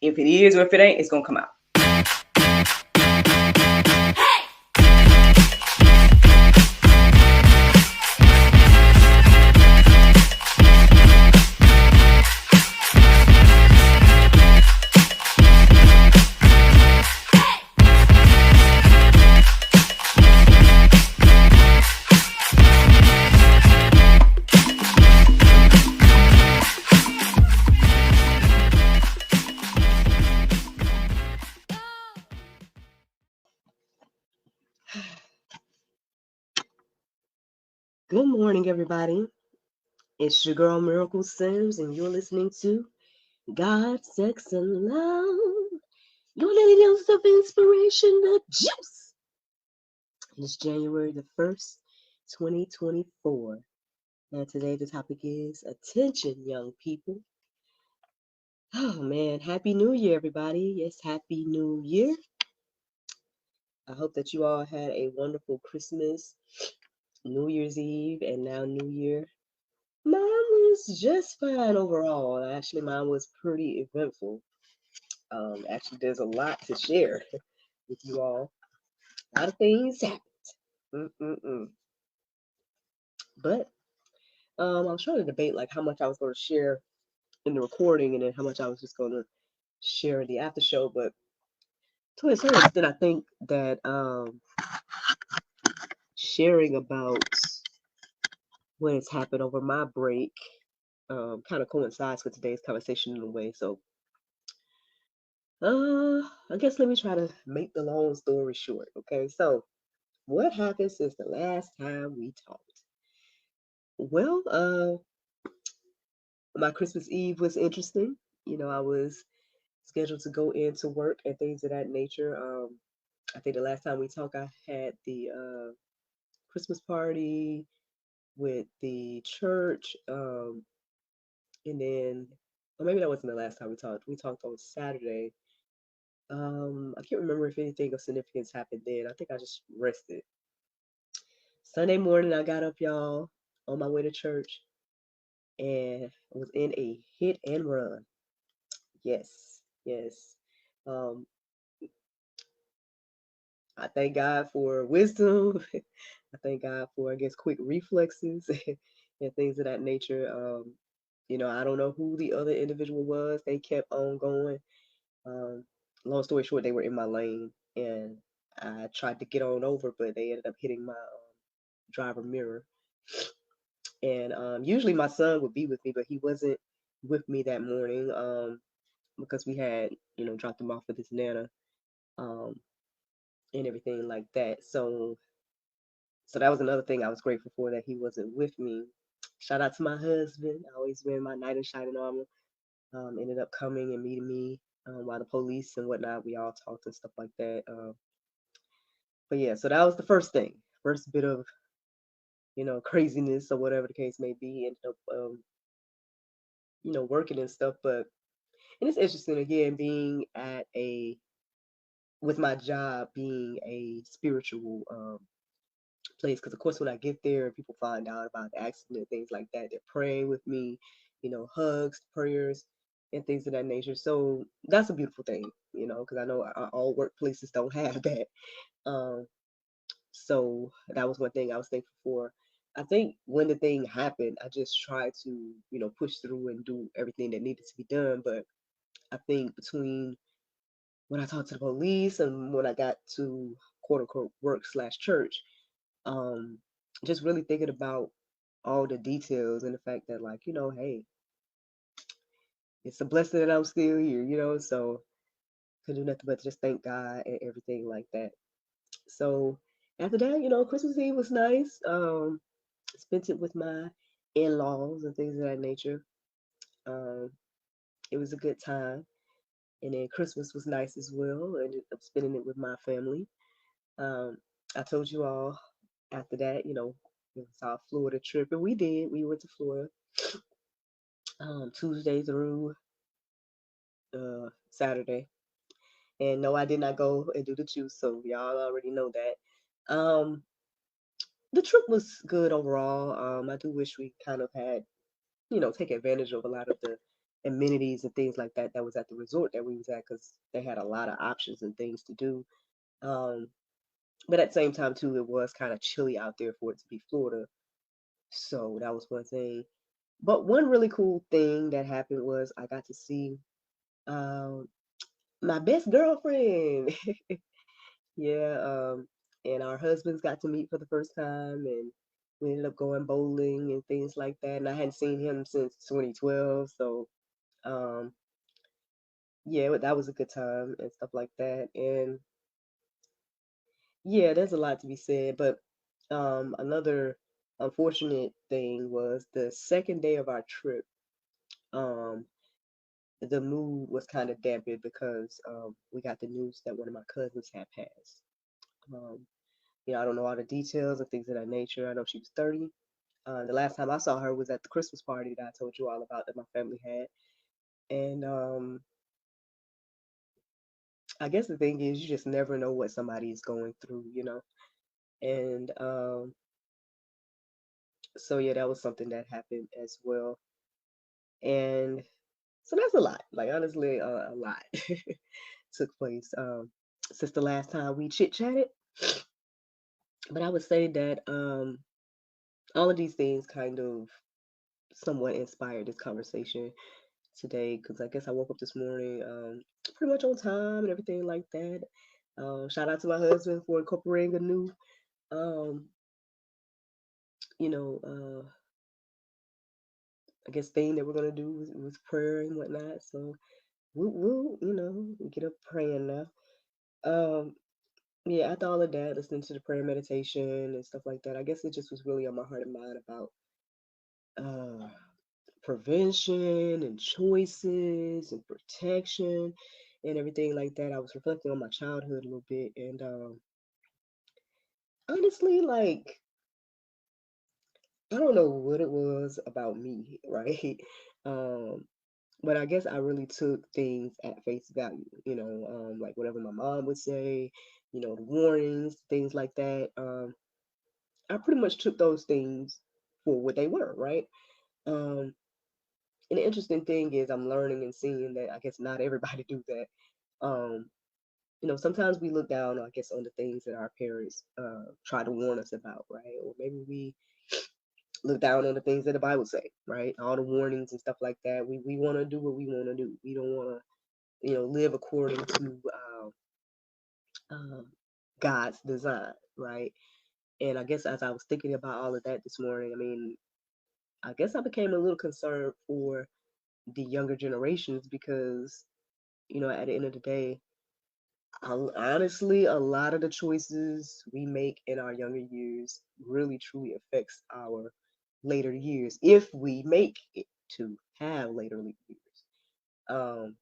If it is or if it ain't, it's gonna come out. Good morning, everybody. It's your girl Miracle Sims, and you're listening to God, Sex, and Love. Your little dose of inspiration, the juice. It's January the 1st, 2024. And today the topic is attention, young people. Oh man, Happy New Year, everybody. Yes, Happy New Year. I hope that you all had a wonderful Christmas, New Year's Eve, and now New Year. Mine was just fine overall. Actually, mine was pretty eventful. Actually, there's a lot to share with you all. A lot of things happened. Mm-mm-mm. But I was trying to debate like how much I was going to share in the recording and then how much I was just going to share in the after show. But to a certain extent, I think that sharing about what has happened over my break kind of coincides with today's conversation in a way. So I guess let me try to make the long story short. Okay, so what happened since the last time we talked? Well, my Christmas Eve was interesting. I was scheduled to go into work and things of that nature. I think the last time we talked, I had the Christmas party with the church, and then, or maybe that wasn't the last time we talked. We talked on Saturday. I can't remember if anything of significance happened then. I think I just rested. Sunday morning, I got up, y'all, on my way to church, and was in a hit and run. Yes, yes. Um, I thank God for wisdom. I thank God for, I guess, quick reflexes and things of that nature. I don't know who the other individual was. They kept on going. Um, Long story short, they were in my lane, and I tried to get on over, but they ended up hitting my driver mirror. And usually my son would be with me, but he wasn't with me that morning because we had, dropped him off with his nana um, and everything like that. So that was another thing I was grateful for, that he wasn't with me. Shout out to my husband. I always wear my knight in shining armor. Ended up coming and meeting me while the police and whatnot. We all talked and stuff like that. But yeah, so that was the first thing. First bit of craziness or whatever the case may be. Ended up working and stuff. But and it's interesting again being at a with my job being a spiritual place, because of course when I get there and people find out about the accident and things like that, they're praying with me, hugs, prayers, and things of that nature. So that's a beautiful thing, because I know all workplaces don't have that. Um, so that was one thing I was thankful for. I think when the thing happened, I just tried to, push through and do everything that needed to be done. But I think between when I talked to the police and when I got to quote unquote work slash church, um, just really thinking about all the details and the fact that, like, hey, it's a blessing that I'm still here, so could do nothing but just thank God and everything like that. So after that, Christmas Eve was nice. Spent it with my in-laws and things of that nature. Um, it was a good time. And then Christmas was nice as well. I ended up spending it with my family. Um, I told you all after that, it was our Florida trip, and we did. We went to Florida Tuesday through Saturday. And no, I did not go and do the juice, so y'all already know that. The trip was good overall. I do wish we kind of had, take advantage of a lot of the amenities and things like that was at the resort that we was at because they had a lot of options and things to do. Um, but at the same time too, it was kind of chilly out there for it to be Florida, so that was one thing. But one really cool thing that happened was I got to see um, my best girlfriend. Yeah, and our husbands got to meet for the first time, and we ended up going bowling and things like that. And I hadn't seen him since 2012, so um, yeah, that was a good time and stuff like that. And yeah, there's a lot to be said, but another unfortunate thing was the second day of our trip. Um, the mood was kind of dampened because we got the news that one of my cousins had passed. Um, I don't know all the details and things of that nature. I know she was 30. The last time I saw her was at the Christmas party that I told you all about that my family had. And I guess the thing is, you just never know what somebody is going through. And so, yeah, that was something that happened as well. And so that's a lot. Like, honestly, a lot took place since the last time we chit chatted. But I would say that all of these things kind of somewhat inspired this conversation today because I guess I woke up this morning pretty much on time and everything like that. Shout out to my husband for incorporating a new, um, you know, I guess thing that we're gonna do was prayer and whatnot. So we get up praying now. Um, yeah, after all of that, listening to the prayer meditation and stuff like that, I guess it just was really on my heart and mind about uh prevention and choices and protection and everything like that. I was reflecting on my childhood a little bit, and honestly, like, I don't know what it was about me, right? Um, but I guess I really took things at face value, like whatever my mom would say, the warnings, things like that. I pretty much took those things for what they were, right? Um, and the interesting thing is I'm learning and seeing that I guess not everybody do that. Um, sometimes we look down, I guess, on the things that our parents try to warn us about, right? Or maybe we look down on the things that the Bible say, right? All the warnings and stuff like that. We want to do what we want to do. We don't want to, live according to um, God's design, right? And I guess as I was thinking about all of that this morning, I mean, I guess I became a little concerned for the younger generations because, at the end of the day, honestly, a lot of the choices we make in our younger years really truly affects our later years if we make it to have later years. Um,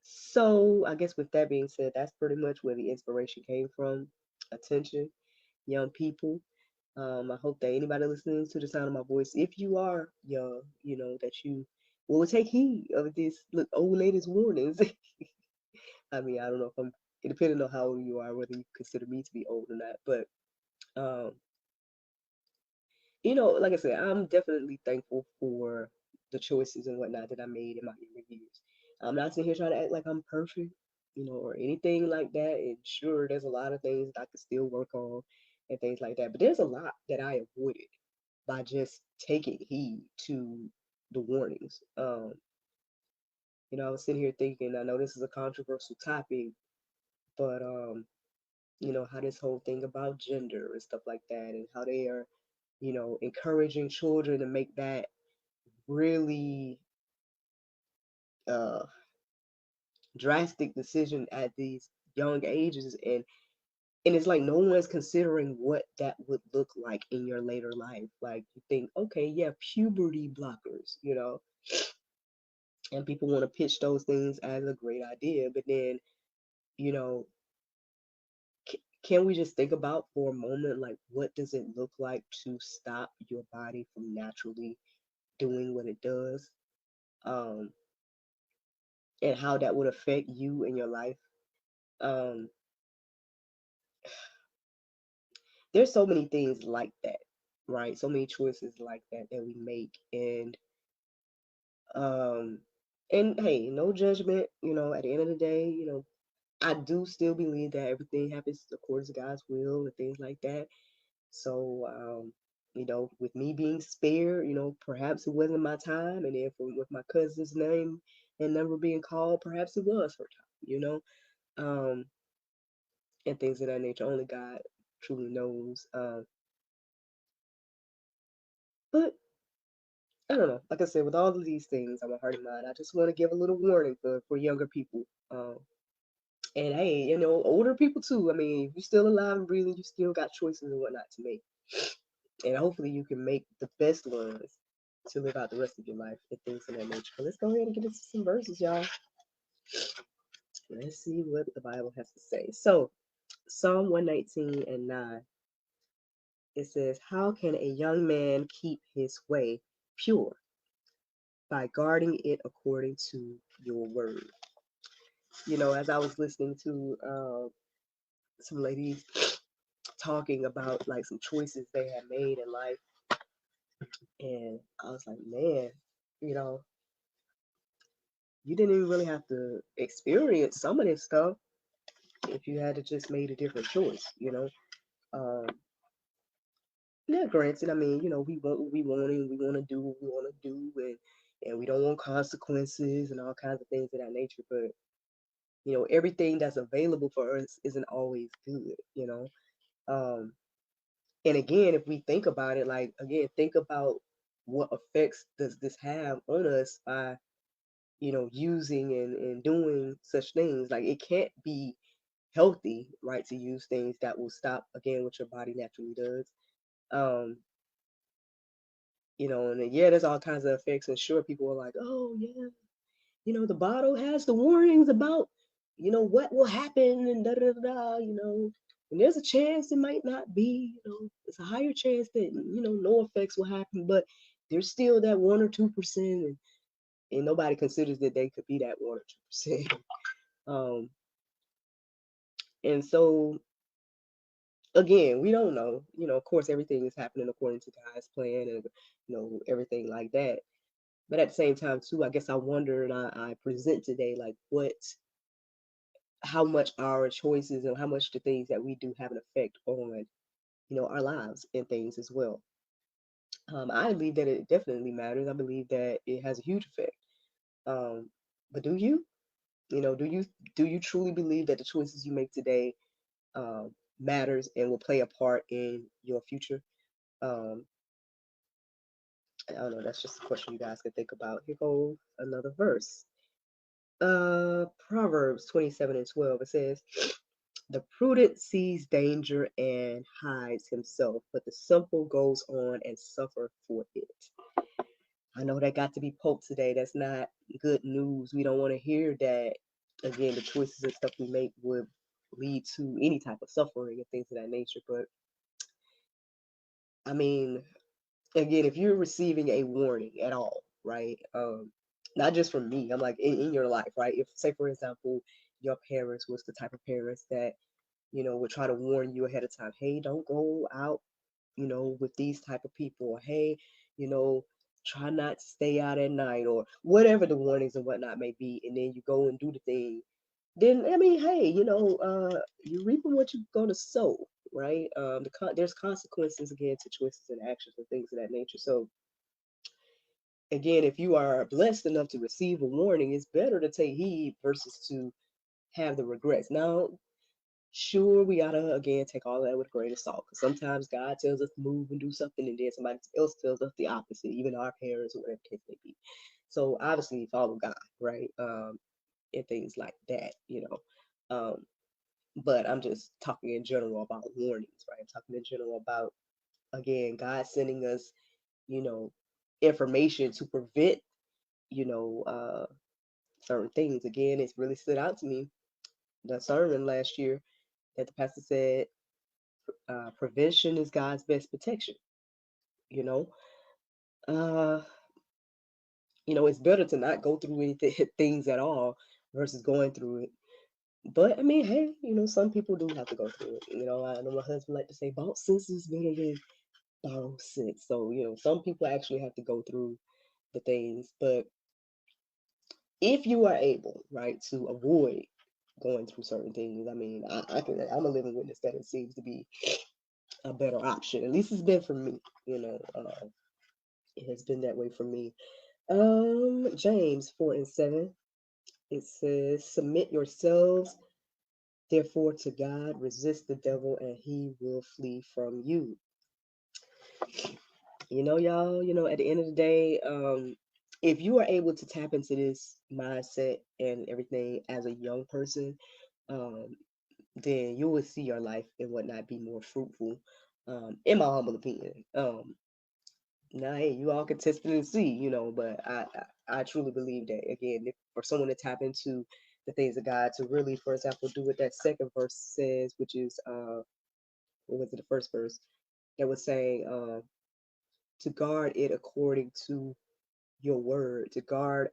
so I guess with that being said, that's pretty much where the inspiration came from. Attention, young people. I hope that anybody listening to the sound of my voice, if you are young, that you will take heed of this look old lady's warnings. I mean, I don't know if I'm, it depending on how old you are, whether you consider me to be old or not. But, um, like I said, I'm definitely thankful for the choices and whatnot that I made in my younger years. I'm not sitting here trying to act like I'm perfect, or anything like that. And sure, there's a lot of things that I could still work on and things like that. But there's a lot that I avoided by just taking heed to the warnings. I was sitting here thinking, I know this is a controversial topic, but how this whole thing about gender and stuff like that, and how they are, encouraging children to make that really uh, drastic decision at these young ages, and it's like no one's considering what that would look like in your later life. Like you think, okay, yeah, puberty blockers, and people want to pitch those things as a great idea, but then, you know, can we just think about for a moment, like, what does it look like to stop your body from naturally doing what it does, um, and how that would affect you in your life? Um, there's so many things like that, right? So many choices like that that we make, and Um, and hey, no judgment. At the end of the day, I do still believe that everything happens according to God's will and things like that. So, with me being spared, perhaps it wasn't my time, and then with my cousin's name and number being called, perhaps it was her time. Um, and things of that nature. Only God truly knows. But I don't know. Like I said, with all of these things on my heart and mind, I just want to give a little warning for younger people. And hey, older people too. I mean, if you're still alive and breathing, you still got choices and whatnot to make. And hopefully you can make the best ones to live out the rest of your life and things of that nature. But let's go ahead and get into some verses, y'all. Let's see what the Bible has to say. So, Psalm 119 and 9, it says, how can a young man keep his way pure? By guarding it according to your word. As I was listening to some ladies talking about like some choices they had made in life, and I was like, man, you know, you didn't even really have to experience some of this stuff if you had to just made a different choice. Um, yeah, granted, I mean, we want what we want and we want to do what we want to do, and we don't want consequences and all kinds of things of that nature. But everything that's available for us isn't always good. Um, and again, if we think about it, like again, think about what effects does this have on us by using and doing such things. Like it can't be healthy, right, to use things that will stop again what your body naturally does. Um, and yeah, there's all kinds of effects, and sure, people are like, oh yeah, the bottle has the warnings about, what will happen and da da da da, and there's a chance it might not be, it's a higher chance that, no effects will happen, but there's still that 1 or 2%, and nobody considers that they could be that 1 or 2%. Um, and so again, we don't know, of course, everything is happening according to God's plan and, everything like that. But at the same time, too, I guess I wonder, and I present today, like how much our choices and how much the things that we do have an effect on, our lives and things as well. I believe that it definitely matters. I believe that it has a huge effect. Um, but do you? Do you truly believe that the choices you make today matters and will play a part in your future? Um, I don't know. That's just a question you guys can think about. Here goes another verse. Proverbs 27:12. It says, the prudent sees danger and hides himself, but the simple goes on and suffer for it. I know that got to be poked today. That's not good news. We don't want to hear that. Again, the choices and stuff we make would lead to any type of suffering and things of that nature. But I mean, again, if you're receiving a warning at all, right? Not just from me, I'm like in your life, right? If, say, for example, your parents was the type of parents that would try to warn you ahead of time. Hey, don't go out, with these type of people. Or hey, you know, try not to stay out at night, or whatever the warnings and whatnot may be. And then you go and do the thing. Then I mean, hey, you're reaping what you're gonna sow, right? There's consequences again to choices and actions and things of that nature. So again, if you are blessed enough to receive a warning, it's better to take heed versus to have the regrets. Now, sure, we gotta again take all that with a grain of salt. Because sometimes God tells us to move and do something, and then somebody else tells us the opposite, even our parents or whatever the case may be. So obviously follow God, right? And things like that. Um, but I'm just talking in general about warnings, right? I'm talking in general about again God sending us, you know, information to prevent, you know, uh certain things. Again, it's really stood out to me the sermon last year that the pastor said prevention is God's best protection. You know, uh, it's better to not go through anything things at all versus going through it. But I mean, hey, some people do have to go through it. I know my husband like to say, "Bought sense is better than borrowed sense." So some people actually have to go through the things, but if you are able, right, to avoid going through certain things, I mean, I'm a living witness that it seems to be a better option. At least it's been for me, it has been that way for me. James 4:7, it says, "Submit yourselves therefore to God, resist the devil, and he will flee from you." Y'all, at the end of the day, if you are able to tap into this mindset and everything as a young person, um, then you will see your life and whatnot be more fruitful, in my humble opinion. Now, hey, you all can test it and see, but I truly believe that, again, for someone to tap into the things of God, to really, for example, do what that second verse says, which is, what was it, the first verse that was saying, to guard it according to your word, to guard,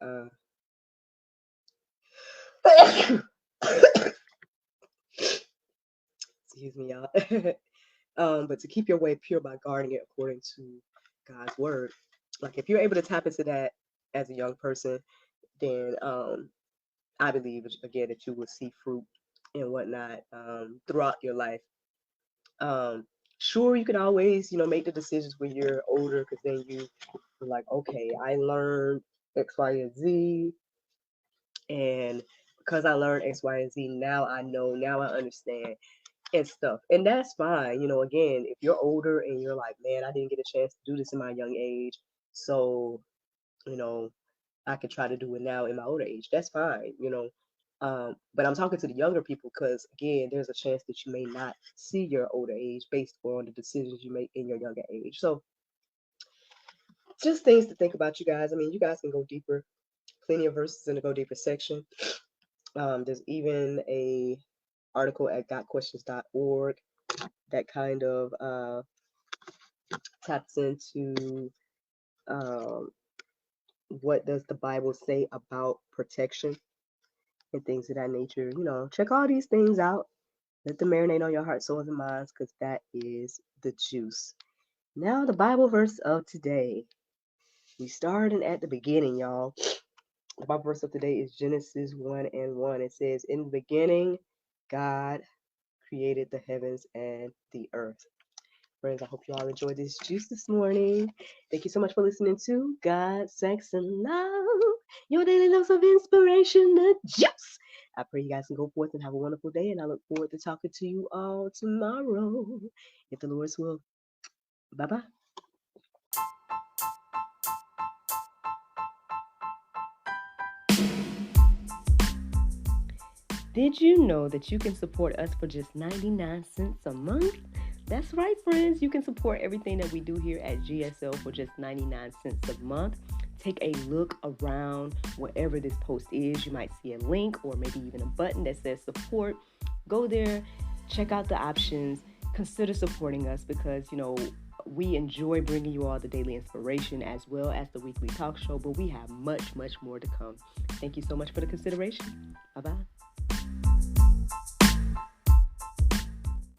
excuse me, y'all. But to keep your way pure by guarding it according to God's word. Like if you're able to tap into that as a young person, then I believe again that you will see fruit and whatnot throughout your life. Um, sure, you can always make the decisions when you're older, because then you're like, okay, I learned X, Y, and Z, and because I learned X, Y, and Z, now I know, now I understand and stuff. And that's fine. Again, if you're older and you're like, man, I didn't get a chance to do this in my young age, so, you know, I could try to do it now in my older age. That's fine. But I'm talking to the younger people because, again, there's a chance that you may not see your older age based on the decisions you make in your younger age. So, just things to think about, you guys. I mean, you guys can go deeper, plenty of verses in the go deeper section. There's even a article at gotquestions.org that kind of taps into um, what does the Bible say about protection and things of that nature. Check all these things out. Let them marinate on your heart, souls, and minds, because that is the juice. Now, the Bible verse of today. We started at the beginning, y'all. The Bible verse of today is Genesis 1:1. It says, "In the beginning, God created the heavens and the earth." Friends, I hope you all enjoyed this juice this morning. Thank you so much for listening to God, Sex, and Love, your daily dose of inspiration, the juice. I pray you guys can go forth and have a wonderful day, and I look forward to talking to you all tomorrow, if the Lord's will. Bye-bye. Did you know that you can support us for just 99 cents a month? That's right, friends. You can support everything that we do here at GSL for just 99 cents a month. Take a look around wherever this post is. You might see a link or maybe even a button that says support. Go there, check out the options, consider supporting us because, we enjoy bringing you all the daily inspiration as well as the weekly talk show, but we have much, much more to come. Thank you so much for the consideration. Bye-bye.